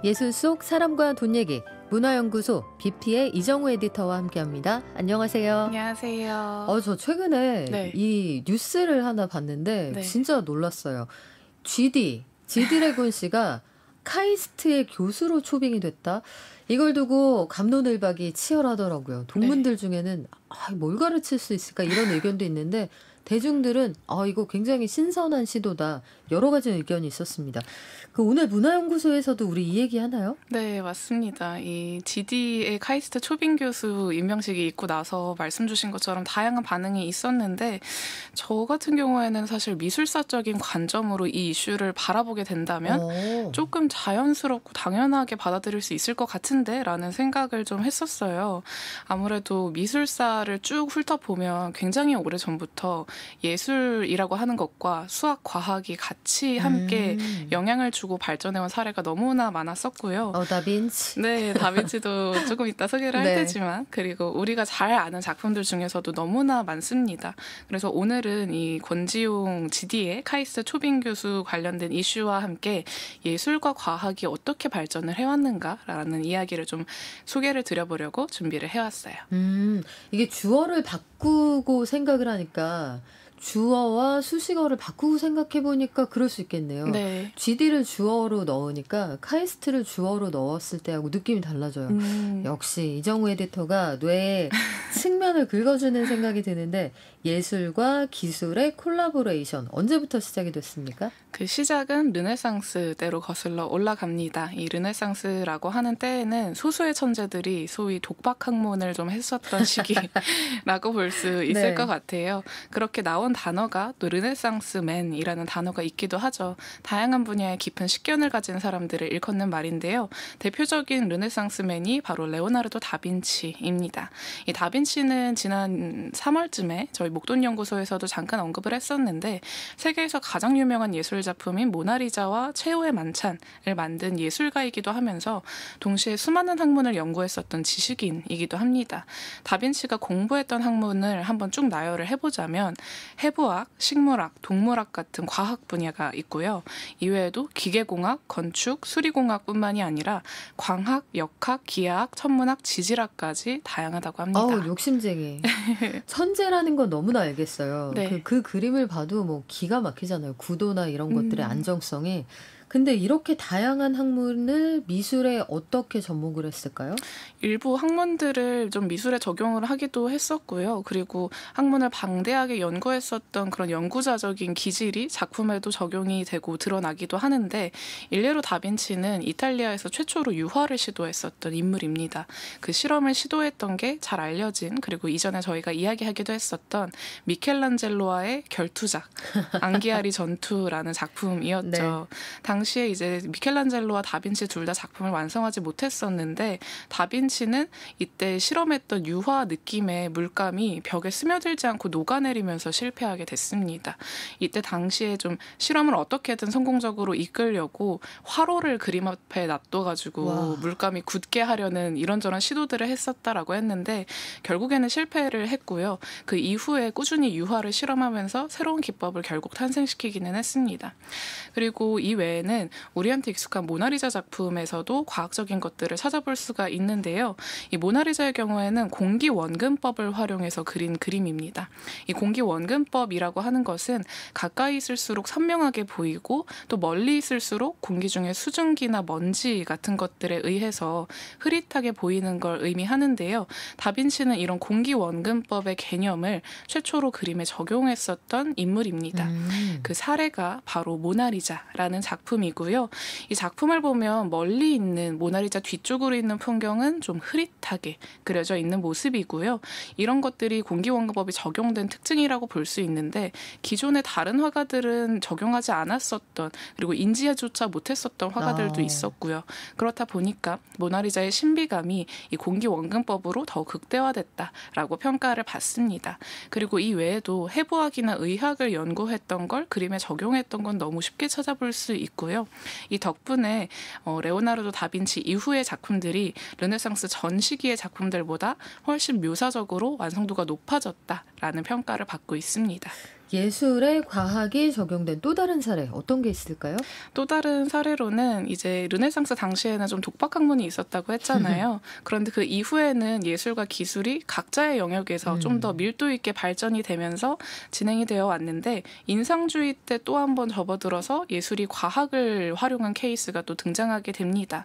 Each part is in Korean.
예술 속 사람과 돈 얘기 문화연구소 BP의 이정우 에디터와 함께합니다. 안녕하세요. 안녕하세요. 저 최근에 네. 이 뉴스를 하나 봤는데 네. 진짜 놀랐어요. 지드래곤 씨가 카이스트의 교수로 초빙이 됐다. 이걸 두고 갑론을박이 치열하더라고요. 동문들 중에는 뭘 가르칠 수 있을까 이런 의견도 있는데 대중들은 이거 굉장히 신선한 시도다. 여러 가지 의견이 있었습니다. 오늘 문화연구소에서도 우리 이 얘기 하나요? 네, 맞습니다. 이 GD의 카이스트 초빙 교수 임명식이 있고 나서 말씀 주신 것처럼 다양한 반응이 있었는데 저 같은 경우에는 사실 미술사적인 관점으로 이 이슈를 바라보게 된다면 조금 자연스럽고 당연하게 받아들일 수 있을 것 같은데 라는 생각을 좀 했었어요. 아무래도 미술사를 쭉 훑어보면 굉장히 오래전부터 예술이라고 하는 것과 수학, 과학이 같이 함께 영향을 주고 발전해온 사례가 너무나 많았었고요. 다빈치. 네, 다빈치도 조금 이따 소개를 할 테지만 그리고 우리가 잘 아는 작품들 중에서도 너무나 많습니다. 그래서 오늘은 이 권지용 GD의 카이스트 초빙 교수 관련된 이슈와 함께 예술과 과학이 어떻게 발전을 해왔는가라는 이야기를 좀 소개를 드려보려고 준비를 해왔어요. 이게 주어를 바꾸고 생각을 하니까 주어와 수식어를 바꾸고 생각해보니까 그럴 수 있겠네요. 네. GD를 주어로 넣으니까 카이스트를 주어로 넣었을 때하고 느낌이 달라져요. 역시 이정우 에디터가 뇌의 측면을 긁어주는 생각이 드는데 예술과 기술의 콜라보레이션 언제부터 시작이 됐습니까? 그 시작은 르네상스 때로 거슬러 올라갑니다. 이 르네상스라고 하는 때에는 소수의 천재들이 소위 독박 학문을 좀 했었던 시기라고 볼 수 있을 것 같아요. 그렇게 나온 단어가 또 르네상스맨이라는 단어가 있기도 하죠. 다양한 분야의 깊은 식견을 가진 사람들을 일컫는 말인데요. 대표적인 르네상스맨이 바로 레오나르도 다빈치입니다. 이 다빈치는 지난 3월쯤에 저희 목돈연구소에서도 잠깐 언급을 했었는데 세계에서 가장 유명한 예술 작품인 모나리자와 최후의 만찬을 만든 예술가이기도 하면서 동시에 수많은 학문을 연구했었던 지식인이기도 합니다. 다빈치가 공부했던 학문을 한번 쭉 나열을 해보자면 해부학, 식물학, 동물학 같은 과학 분야가 있고요. 이외에도 기계공학, 건축, 수리공학뿐만이 아니라 광학, 역학, 기하학, 천문학, 지질학까지 다양하다고 합니다. 욕심쟁이. 천재라는 건 너무나 알겠어요. 네. 그 그림을 봐도 뭐 기가 막히잖아요. 구도나 이런 것들의 안정성이. 근데 이렇게 다양한 학문을 미술에 어떻게 접목을 했을까요? 일부 학문들을 좀 미술에 적용을 하기도 했었고요. 그리고 학문을 방대하게 연구했었던 그런 연구자적인 기질이 작품에도 적용이 되고 드러나기도 하는데 일례로 다빈치는 이탈리아에서 최초로 유화를 시도했었던 인물입니다. 그 실험을 시도했던 게 잘 알려진 그리고 이전에 저희가 이야기하기도 했었던 미켈란젤로와의 결투작 앙기아리 전투라는 작품이었죠. 당시에 이제 미켈란젤로와 다빈치 둘 다 작품을 완성하지 못했었는데 다빈치는 이때 실험했던 유화 느낌의 물감이 벽에 스며들지 않고 녹아내리면서 실패하게 됐습니다. 이때 당시에 좀 실험을 어떻게든 성공적으로 이끌려고 화로를 그림 앞에 놔둬가지고 물감이 굳게 하려는 이런저런 시도들을 했었다라고 했는데 결국에는 실패를 했고요. 그 이후에 꾸준히 유화를 실험하면서 새로운 기법을 결국 탄생시키기는 했습니다. 그리고 이 외에는 우리한테 익숙한 모나리자 작품에서도 과학적인 것들을 찾아볼 수가 있는데요. 이 모나리자의 경우에는 공기원근법을 활용해서 그린 그림입니다. 이 공기원근법이라고 하는 것은 가까이 있을수록 선명하게 보이고 또 멀리 있을수록 공기 중에 수증기나 먼지 같은 것들에 의해서 흐릿하게 보이는 걸 의미하는데요. 다빈치는 이런 공기원근법의 개념을 최초로 그림에 적용했었던 인물입니다. 그 사례가 바로 모나리자라는 작품이고요. 이 작품을 보면 멀리 있는 모나리자 뒤쪽으로 있는 풍경은 좀 흐릿하게 그려져 있는 모습이고요. 이런 것들이 공기원근법이 적용된 특징이라고 볼 수 있는데 기존의 다른 화가들은 적용하지 않았었던 그리고 인지조차 못했었던 화가들도 있었고요. 그렇다 보니까 모나리자의 신비감이 이 공기원근법으로 더 극대화됐다라고 평가를 받습니다. 그리고 이 외에도 해부학이나 의학을 연구했던 걸 그림에 적용했던 건 너무 쉽게 찾아볼 수 있고요. 이 덕분에 레오나르도 다빈치 이후의 작품들이 르네상스 전 시기의 작품들보다 훨씬 묘사적으로 완성도가 높아졌다라는 평가를 받고 있습니다. 예술에 과학이 적용된 또 다른 사례 어떤 게 있을까요? 또 다른 사례로는 이제 르네상스 당시에는 좀 독박 학문이 있었다고 했잖아요. 그런데 그 이후에는 예술과 기술이 각자의 영역에서 좀 더 밀도 있게 발전이 되면서 진행이 되어 왔는데 인상주의 때 또 한 번 접어들어서 예술이 과학을 활용한 케이스가 또 등장하게 됩니다.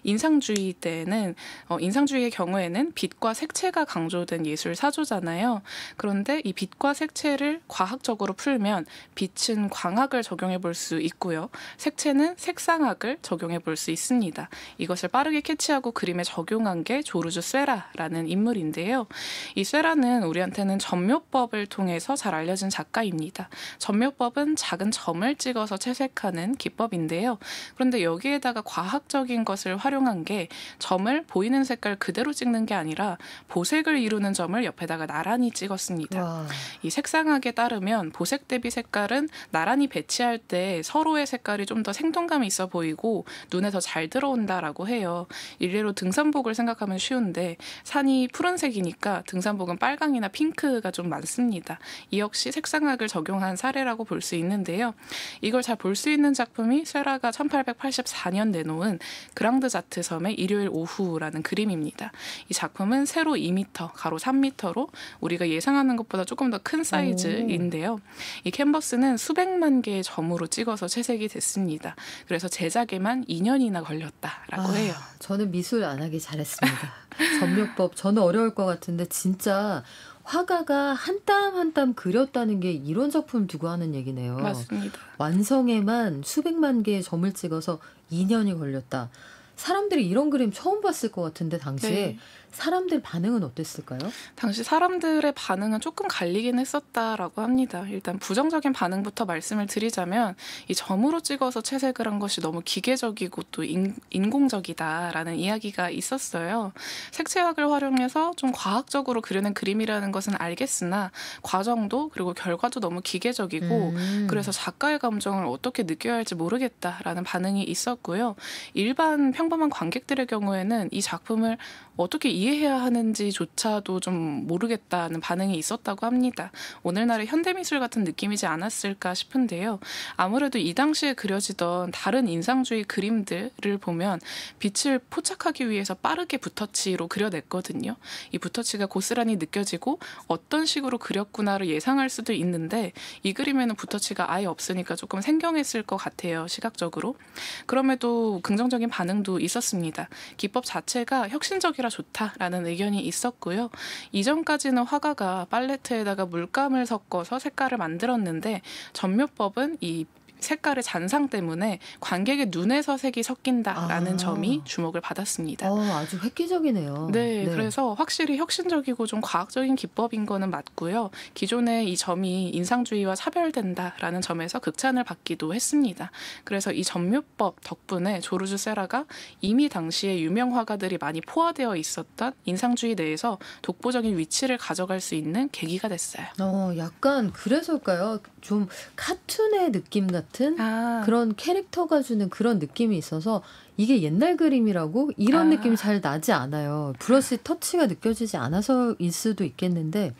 인상주의 때는 인상주의의 경우에는 빛과 색채가 강조된 예술 사조잖아요. 그런데 이 빛과 색채를 과학적으로 풀면 빛은 광학을 적용해 볼 수 있고요. 색채는 색상학을 적용해 볼 수 있습니다. 이것을 빠르게 캐치하고 그림에 적용한 게 조르주 쇠라라는 인물인데요. 이 쇠라는 우리한테는 점묘법을 통해서 잘 알려진 작가입니다. 점묘법은 작은 점을 찍어서 채색하는 기법인데요. 그런데 여기에다가 과학적인 것을 활용한 게 점을 보이는 색깔 그대로 찍는 게 아니라 보색을 이루는 점을 옆에다가 나란히 찍었습니다. 와. 이 색상학에 따르면 보색 대비 색깔은 나란히 배치할 때 서로의 색깔이 좀 더 생동감이 있어 보이고 눈에 더 잘 들어온다라고 해요. 일례로 등산복을 생각하면 쉬운데 산이 푸른색이니까 등산복은 빨강이나 핑크가 좀 많습니다. 이 역시 색상학을 적용한 사례라고 볼 수 있는데요. 이걸 잘 볼 수 있는 작품이 쇠라가 1884년 내놓은 그랑드 자트 섬의 일요일 오후라는 그림입니다. 이 작품은 세로 2m, 가로 3m로 우리가 예상하는 것보다 조금 더 큰 사이즈인데요. 이 캔버스는 수백만 개의 점으로 찍어서 채색이 됐습니다. 그래서 제작에만 2년이나 걸렸다라고 해요. 저는 미술 안 하기 잘했습니다. 점묘법 저는 어려울 것 같은데 진짜 화가가 한 땀 한 땀 그렸다는 게 이런 작품을 두고 하는 얘기네요. 맞습니다. 완성에만 수백만 개의 점을 찍어서 2년이 걸렸다. 사람들이 이런 그림 처음 봤을 것 같은데 당시에 네. 사람들 반응은 어땠을까요? 당시 사람들의 반응은 조금 갈리긴 했었다라고 합니다. 일단 부정적인 반응부터 말씀을 드리자면 이 점으로 찍어서 채색을 한 것이 너무 기계적이고 또 인공적이다라는 이야기가 있었어요. 색채학을 활용해서 좀 과학적으로 그려낸 그림이라는 것은 알겠으나 과정도 그리고 결과도 너무 기계적이고 그래서 작가의 감정을 어떻게 느껴야 할지 모르겠다라는 반응이 있었고요. 일반 평범한 관객들의 경우에는 이 작품을 어떻게 이해해야 하는지조차도 좀 모르겠다는 반응이 있었다고 합니다. 오늘날의 현대미술 같은 느낌이지 않았을까 싶은데요. 아무래도 이 당시에 그려지던 다른 인상주의 그림들을 보면 빛을 포착하기 위해서 빠르게 붓터치로 그려냈거든요. 이 붓터치가 고스란히 느껴지고 어떤 식으로 그렸구나를 예상할 수도 있는데 이 그림에는 붓터치가 아예 없으니까 조금 생경했을 것 같아요. 시각적으로. 그럼에도 긍정적인 반응도 있었습니다. 기법 자체가 혁신적이라 좋다라는 의견이 있었고요. 이전까지는 화가가 팔레트에다가 물감을 섞어서 색깔을 만들었는데 점묘법은 이 색깔의 잔상 때문에 관객의 눈에서 색이 섞인다라는 점이 주목을 받았습니다. 아주 획기적이네요. 네, 그래서 확실히 혁신적이고 좀 과학적인 기법인 거는 맞고요. 기존에 이 점이 인상주의와 차별된다라는 점에서 극찬을 받기도 했습니다. 그래서 이 점묘법 덕분에 조르주 세라가 이미 당시에 유명 화가들이 많이 포화되어 있었던 인상주의 내에서 독보적인 위치를 가져갈 수 있는 계기가 됐어요. 약간 그래서일까요? 좀 카툰의 느낌 같은 그런 캐릭터가 주는 그런 느낌이 있어서 이게 옛날 그림이라고 이런 느낌이 잘 나지 않아요. 브러쉬 터치가 느껴지지 않아서일 수도 있겠는데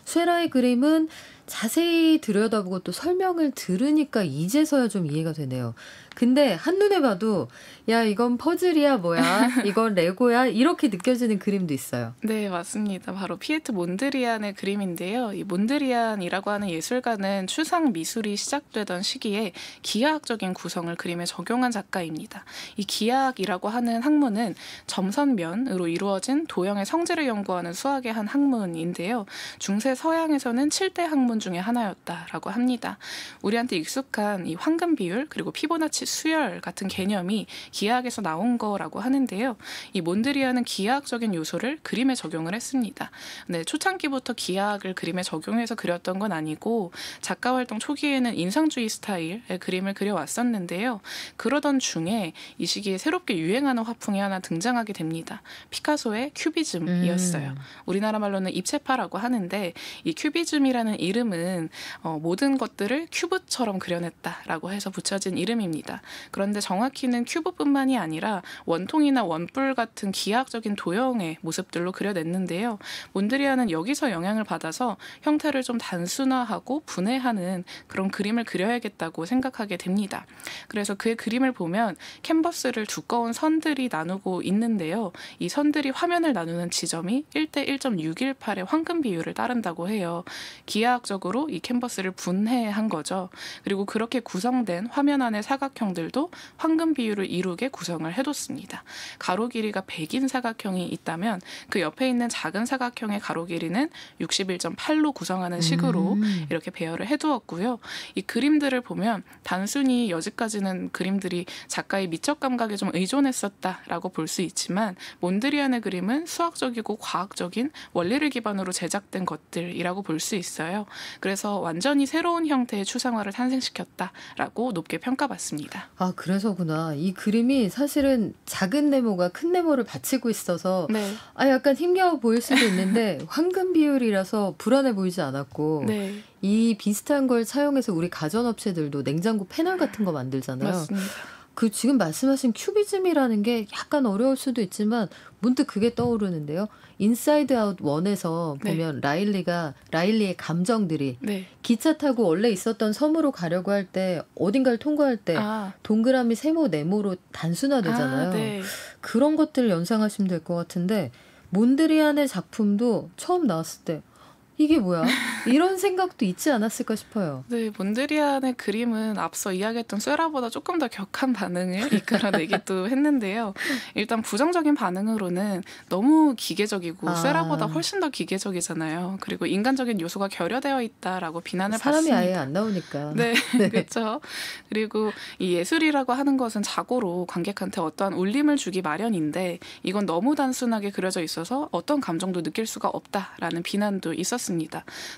쇠라의 그림은 자세히 들여다보고 또 설명을 들으니까 이제서야 좀 이해가 되네요. 근데 한눈에 봐도 야 이건 퍼즐이야 뭐야 이건 레고야 이렇게 느껴지는 그림도 있어요. 네, 맞습니다. 바로 피에트 몬드리안의 그림인데요. 이 몬드리안이라고 하는 예술가는 추상 미술이 시작되던 시기에 기하학적인 구성을 그림에 적용한 작가입니다. 이 기하학이라고 하는 학문은 점선면으로 이루어진 도형의 성질을 연구하는 수학의 한 학문인데요. 중세 서양에서는 7대 학문 중에 하나였다라고 합니다. 우리한테 익숙한 이 황금 비율 그리고 피보나치 수열 같은 개념이 기하학에서 나온 거라고 하는데요. 이 몬드리안은 기하학적인 요소를 그림에 적용을 했습니다. 네, 초창기부터 기하학을 그림에 적용해서 그렸던 건 아니고 작가 활동 초기에는 인상주의 스타일의 그림을 그려왔었는데요. 그러던 중에 이 시기에 새롭게 유행하는 화풍이 하나 등장하게 됩니다. 피카소의 큐비즘이었어요. 우리나라 말로는 입체파라고 하는데 이 큐비즘이라는 이름은 이름은 모든 것들을 큐브처럼 그려냈다라고 해서 붙여진 이름입니다. 그런데 정확히는 큐브뿐만이 아니라 원통이나 원뿔 같은 기하학적인 도형의 모습들로 그려냈는데요. 몬드리안은 여기서 영향을 받아서 형태를 좀 단순화하고 분해하는 그런 그림을 그려야겠다고 생각하게 됩니다. 그래서 그의 그림을 보면 캔버스를 두꺼운 선들이 나누고 있는데요. 이 선들이 화면을 나누는 지점이 1대 1.618의 황금 비율을 따른다고 해요. 기하학적으로 이 캔버스를 분해한 거죠. 그리고 그렇게 구성된 화면 안의 사각형들도 황금 비율을 이루게 구성을 해뒀습니다. 가로 길이가 100인 사각형이 있다면 그 옆에 있는 작은 사각형의 가로 길이는 61.8로 구성하는 식으로 이렇게 배열을 해두었고요. 이 그림들을 보면 단순히 여지까지는 그림들이 작가의 미적 감각에 좀 의존했었다라고 볼 수 있지만 몬드리안의 그림은 수학적이고 과학적인 원리를 기반으로 제작된 것들이라고 볼 수 있어요. 그래서 완전히 새로운 형태의 추상화를 탄생시켰다라고 높게 평가받습니다. 아, 그래서구나. 이 그림이 사실은 작은 네모가 큰 네모를 받치고 있어서 네. 약간 힘겨워 보일 수도 있는데 황금 비율이라서 불안해 보이지 않았고 네. 이 비슷한 걸 차용해서 우리 가전업체들도 냉장고 패널 같은 거 만들잖아요. 맞습니다. 그 지금 말씀하신 큐비즘이라는 게 약간 어려울 수도 있지만 문득 그게 떠오르는데요. 인사이드 아웃 1에서 네. 보면 라일리의 감정들이 네. 기차 타고 원래 있었던 섬으로 가려고 할 때 어딘가를 통과할 때 동그라미 세모 네모로 단순화되잖아요. 네. 그런 것들을 연상하시면 될 것 같은데 몬드리안의 작품도 처음 나왔을 때 이게 뭐야? 이런 생각도 있지 않았을까 싶어요. 네, 몬드리안의 그림은 앞서 이야기했던 쇠라보다 조금 더 격한 반응을 이끌어내기도 했는데요. 일단 부정적인 반응으로는 너무 기계적이고 쇠라보다 훨씬 더 기계적이잖아요. 그리고 인간적인 요소가 결여되어 있다라고 비난을 사람이 받습니다. 아예 안 나오니까. 네, 그렇죠. 그리고 이 예술이라고 하는 것은 자고로 관객한테 어떠한 울림을 주기 마련인데 이건 너무 단순하게 그려져 있어서 어떤 감정도 느낄 수가 없다라는 비난도 있었습니다.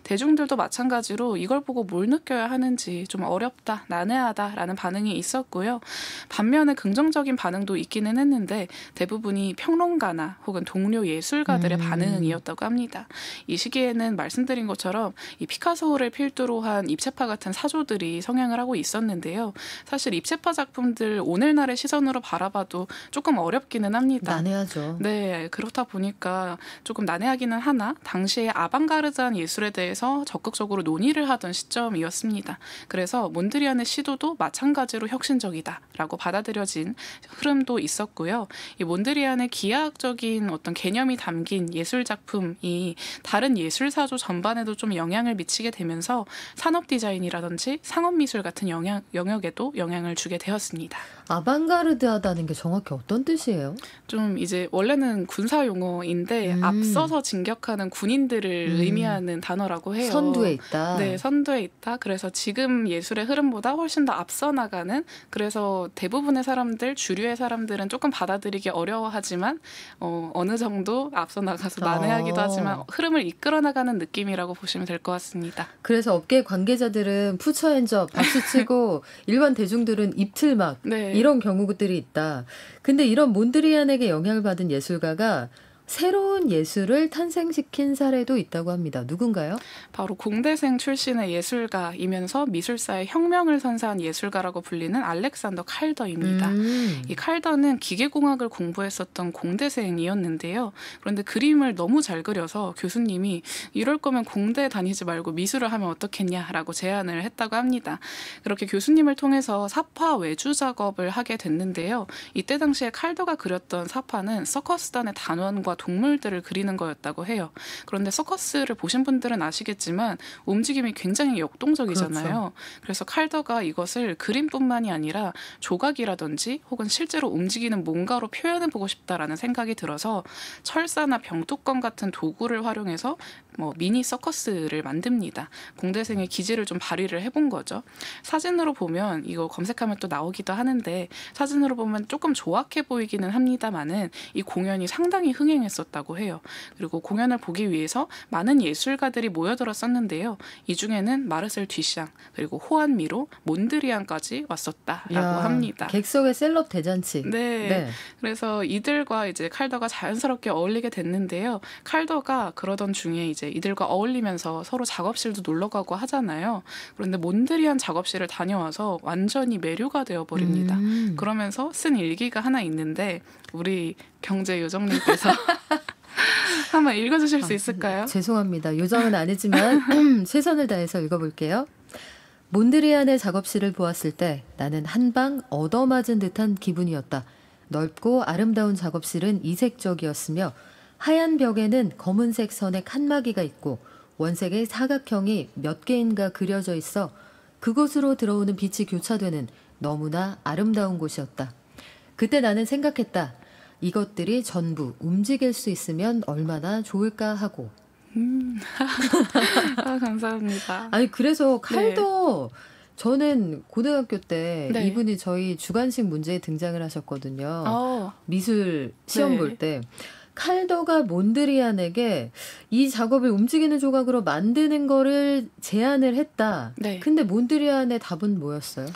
대중들도 마찬가지로 이걸 보고 뭘 느껴야 하는지 좀 어렵다, 난해하다라는 반응이 있었고요. 반면에 긍정적인 반응도 있기는 했는데 대부분이 평론가나 혹은 동료 예술가들의 반응이었다고 합니다. 이 시기에는 말씀드린 것처럼 이 피카소를 필두로 한 입체파 같은 사조들이 성행을 하고 있었는데요. 사실 입체파 작품들 오늘날의 시선으로 바라봐도 조금 어렵기는 합니다. 난해하죠. 네, 그렇다 보니까 조금 난해하기는 하나 당시의 아방가르드한 예술에 대해서 적극적으로 논의를 하던 시점이었습니다. 그래서 몬드리안의 시도도 마찬가지로 혁신적이다라고 받아들여진 흐름도 있었고요. 이 몬드리안의 기하학적인 어떤 개념이 담긴 예술 작품이 다른 예술사조 전반에도 좀 영향을 미치게 되면서 산업 디자인이라든지 상업 미술 같은 영역에도 영향을 주게 되었습니다. 아방가르드하다는 게 정확히 어떤 뜻이에요? 좀 이제 원래는 군사 용어인데 앞서서 진격하는 군인들을 의미하는 단어라고 해요. 선두에 있다. 네, 선두에 있다. 그래서 지금 예술의 흐름보다 훨씬 더 앞서 나가는, 그래서 대부분의 사람들, 주류의 사람들은 조금 받아들이기 어려워하지만 어느 정도 앞서 나가서 난해하기도 하지만 흐름을 이끌어 나가는 느낌이라고 보시면 될 것 같습니다. 그래서 업계 관계자들은 푸처핸접 박수치고 일반 대중들은 입틀막 네. 이런 경우들이 있다. 근데 이런 몬드리안에게 영향을 받은 예술가가 새로운 예술을 탄생시킨 사례도 있다고 합니다. 누군가요? 바로 공대생 출신의 예술가이면서 미술사의 혁명을 선사한 예술가라고 불리는 알렉산더 칼더입니다. 이 칼더는 기계공학을 공부했었던 공대생이었는데요. 그런데 그림을 너무 잘 그려서 교수님이 이럴 거면 공대 다니지 말고 미술을 하면 어떻겠냐라고 제안을 했다고 합니다. 그렇게 교수님을 통해서 사파 외주 작업을 하게 됐는데요. 이때 당시에 칼더가 그렸던 사파는 서커스단의 단원과 동물들을 그리는 거였다고 해요. 그런데 서커스를 보신 분들은 아시겠지만 움직임이 굉장히 역동적이잖아요. 그렇죠. 그래서 칼더가 이것을 그림뿐만이 아니라 조각이라든지 혹은 실제로 움직이는 뭔가로 표현해보고 싶다라는 생각이 들어서 철사나 병뚜껑 같은 도구를 활용해서 미니 서커스를 만듭니다. 공대생의 기질을 좀 발휘를 해본 거죠. 사진으로 보면 이거 검색하면 또 나오기도 하는데 사진으로 보면 조금 조악해 보이기는 합니다만은 이 공연이 상당히 흥행했어요. 유명했었다고 해요. 그리고 공연을 보기 위해서 많은 예술가들이 모여들었었는데요. 이 중에는 마르셀 듀샹, 그리고 호안 미로, 몬드리안까지 왔었다라고 야, 합니다. 객석의 셀럽 대잔치. 네. 네. 그래서 이들과 이제 칼더가 자연스럽게 어울리게 됐는데요. 칼더가 그러던 중에 이제 이들과 어울리면서 서로 작업실도 놀러 가고 하잖아요. 그런데 몬드리안 작업실을 다녀와서 완전히 매료가 되어 버립니다. 그러면서 쓴 일기가 하나 있는데 우리 경제 요정님께서 한번 읽어주실 수 있을까요? 죄송합니다. 요정은 아니지만 최선을 다해서 읽어볼게요. 몬드리안의 작업실을 보았을 때 나는 한 방 얻어맞은 듯한 기분이었다. 넓고 아름다운 작업실은 이색적이었으며 하얀 벽에는 검은색 선의 칸막이가 있고 원색의 사각형이 몇 개인가 그려져 있어 그곳으로 들어오는 빛이 교차되는 너무나 아름다운 곳이었다. 그때 나는 생각했다. 이것들이 전부 움직일 수 있으면 얼마나 좋을까 하고. 감사합니다. 아니 그래서 칼도 저는 고등학교 때 네. 이분이 저희 주관식 문제에 등장을 하셨거든요. 어, 미술 시험 네. 볼 때. 칼더가 몬드리안에게 이 작업을 움직이는 조각으로 만드는 거를 제안을 했다. 네. 근데 몬드리안의 답은 뭐였어요?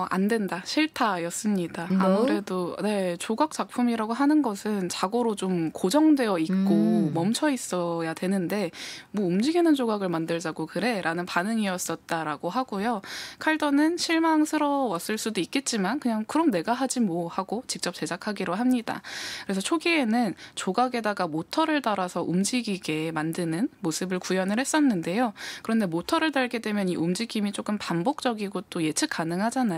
안 된다, 싫다였습니다. No? 아무래도 조각 작품이라고 하는 것은 자고로 좀 고정되어 있고 멈춰 있어야 되는데 뭐 움직이는 조각을 만들자고 그래라는 반응이었었다라고 하고요. 칼더는 실망스러웠을 수도 있겠지만 그냥 그럼 내가 하지 뭐 하고 직접 제작하기로 합니다. 그래서 초기에는 조각에다가 모터를 달아서 움직이게 만드는 모습을 구현을 했었는데요. 그런데 모터를 달게 되면 이 움직임이 조금 반복적이고 또 예측 가능하잖아요.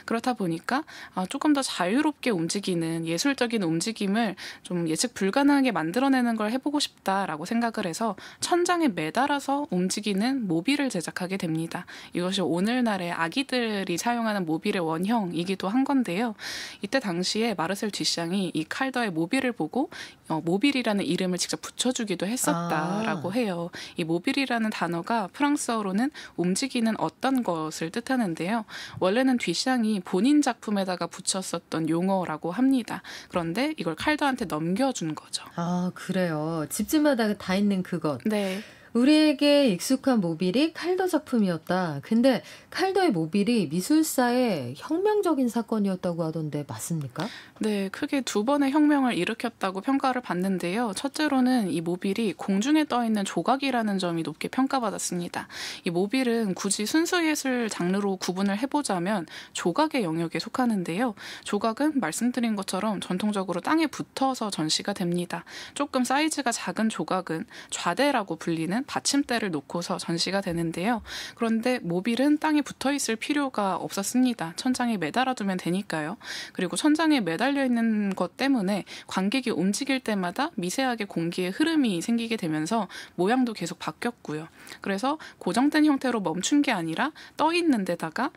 그렇다 보니까 조금 더 자유롭게 움직이는 예술적인 움직임을 좀 예측 불가능하게 만들어내는 걸 해보고 싶다라고 생각을 해서 천장에 매달아서 움직이는 모빌을 제작하게 됩니다. 이것이 오늘날의 아기들이 사용하는 모빌의 원형이기도 한 건데요. 이때 당시에 마르셀 듀샹이 이 칼더의 모빌을 보고 모빌이라는 이름을 직접 붙여주기도 했었다라고 해요. 이 모빌이라는 단어가 프랑스어로는 움직이는 어떤 것을 뜻하는데요. 원래는 듀샹이 본인 작품에다가 붙였었던 용어라고 합니다. 그런데 이걸 칼더한테 넘겨준 거죠. 아, 그래요. 집집마다 다 있는 그것. 네. 우리에게 익숙한 모빌이 칼더 작품이었다. 근데 칼더의 모빌이 미술사의 혁명적인 사건이었다고 하던데 맞습니까? 네, 크게 두 번의 혁명을 일으켰다고 평가를 받는데요. 첫째로는 이 모빌이 공중에 떠 있는 조각이라는 점이 높게 평가받았습니다. 이 모빌은 굳이 순수예술 장르로 구분을 해보자면 조각의 영역에 속하는데요. 조각은 말씀드린 것처럼 전통적으로 땅에 붙어서 전시가 됩니다. 조금 사이즈가 작은 조각은 좌대라고 불리는 받침대를 놓고서 전시가 되는데요. 그런데 모빌은 땅에 붙어 있을 필요가 없었습니다. 천장에 매달아두면 되니까요. 그리고 천장에 매달려 있는 것 때문에 관객이 움직일 때마다 미세하게 공기의 흐름이 생기게 되면서 모양도 계속 바뀌었고요. 그래서 고정된 형태로 멈춘 게 아니라 떠 있는 데다가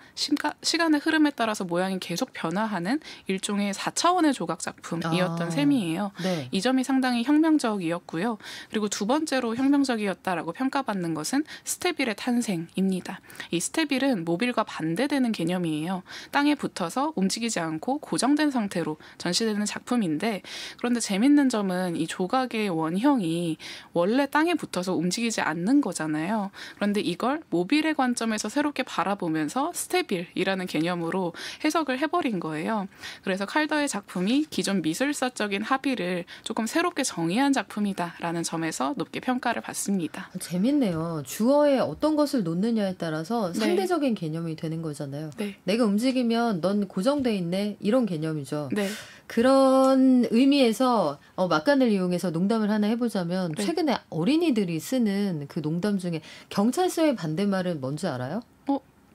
시간의 흐름에 따라서 모양이 계속 변화하는 일종의 4차원의 조각 작품이었던 셈이에요. 네. 이 점이 상당히 혁명적이었고요. 그리고 두 번째로 혁명적이었다라고 평가받는 것은 스테빌의 탄생입니다. 이 스테빌은 모빌과 반대되는 개념이에요. 땅에 붙어서 움직이지 않고 고정된 상태로 전시되는 작품인데 그런데 재밌는 점은 이 조각의 원형이 원래 땅에 붙어서 움직이지 않는 거잖아요. 그런데 이걸 모빌의 관점에서 새롭게 바라보면서 스테빌이라는 개념으로 해석을 해버린 거예요. 그래서 칼더의 작품이 기존 미술사적인 합의를 조금 새롭게 정의한 작품이다라는 점에서 높게 평가를 받습니다. 재밌네요. 주어에 어떤 것을 놓느냐에 따라서 네. 상대적인 개념이 되는 거잖아요. 네. 내가 움직이면 넌 고정돼 있네. 이런 개념이죠. 네. 그런 의미에서 막간을 이용해서 농담을 하나 해보자면 네. 최근에 어린이들이 쓰는 그 농담 중에 경찰서의 반대말은 뭔지 알아요?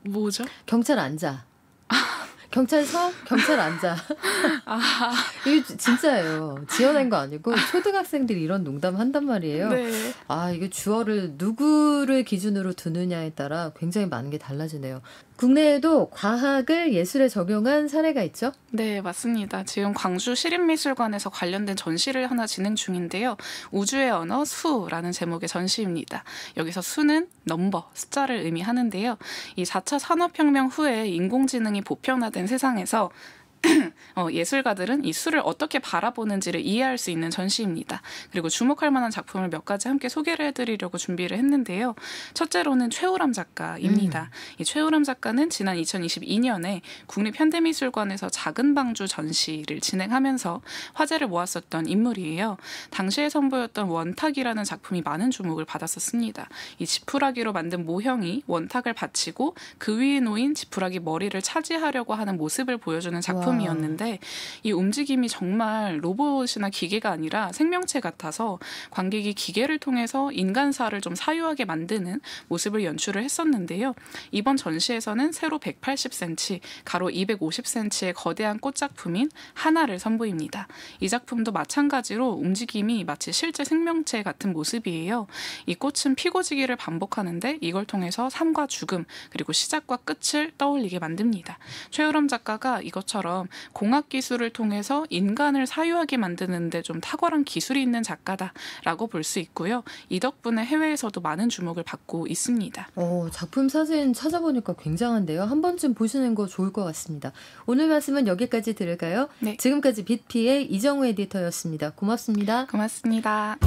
뭐죠? 경찰 앉아. 경찰서? 경찰 앉아. 이거 진짜예요. 지어낸 거 아니고 초등학생들이 이런 농담 한단 말이에요. 네. 이게 주어를 누구를 기준으로 두느냐에 따라 굉장히 많은 게 달라지네요. 국내에도 과학을 예술에 적용한 사례가 있죠? 네, 맞습니다. 지금 광주 시립미술관에서 관련된 전시를 하나 진행 중인데요. 우주의 언어 수라는 제목의 전시입니다. 여기서 수는 넘버, 숫자를 의미하는데요. 이 4차 산업혁명 후에 인공지능이 보편화된 세상에서 예술가들은 이 술을 어떻게 바라보는지를 이해할 수 있는 전시입니다. 그리고 주목할 만한 작품을 몇 가지 함께 소개를 해드리려고 준비를 했는데요. 첫째로는 최우람 작가입니다. 이 최우람 작가는 지난 2022년에 국립현대미술관에서 작은 방주 전시를 진행하면서 화제를 모았었던 인물이에요. 당시에 선보였던 원탁이라는 작품이 많은 주목을 받았었습니다. 이 지푸라기로 만든 모형이 원탁을 받치고 그 위에 놓인 지푸라기 머리를 차지하려고 하는 모습을 보여주는 작품이었는데 이 움직임이 정말 로봇이나 기계가 아니라 생명체 같아서 관객이 기계를 통해서 인간사를 좀 사유하게 만드는 모습을 연출을 했었는데요. 이번 전시에서는 세로 180cm, 가로 250cm의 거대한 꽃 작품인 하나를 선보입니다. 이 작품도 마찬가지로 움직임이 마치 실제 생명체 같은 모습이에요. 이 꽃은 피고지기를 반복하는데 이걸 통해서 삶과 죽음 그리고 시작과 끝을 떠올리게 만듭니다. 최우람 작가가 이것처럼 공학 기술을 통해서 인간을 사유하게 만드는데 좀 탁월한 기술이 있는 작가다라고 볼 수 있고요. 이 덕분에 해외에서도 많은 주목을 받고 있습니다. 작품 사진 찾아보니까 굉장한데요. 한 번쯤 보시는 거 좋을 것 같습니다. 오늘 말씀은 여기까지 들을까요? 네. 지금까지 빅피의 이정우 에디터였습니다. 고맙습니다. 고맙습니다.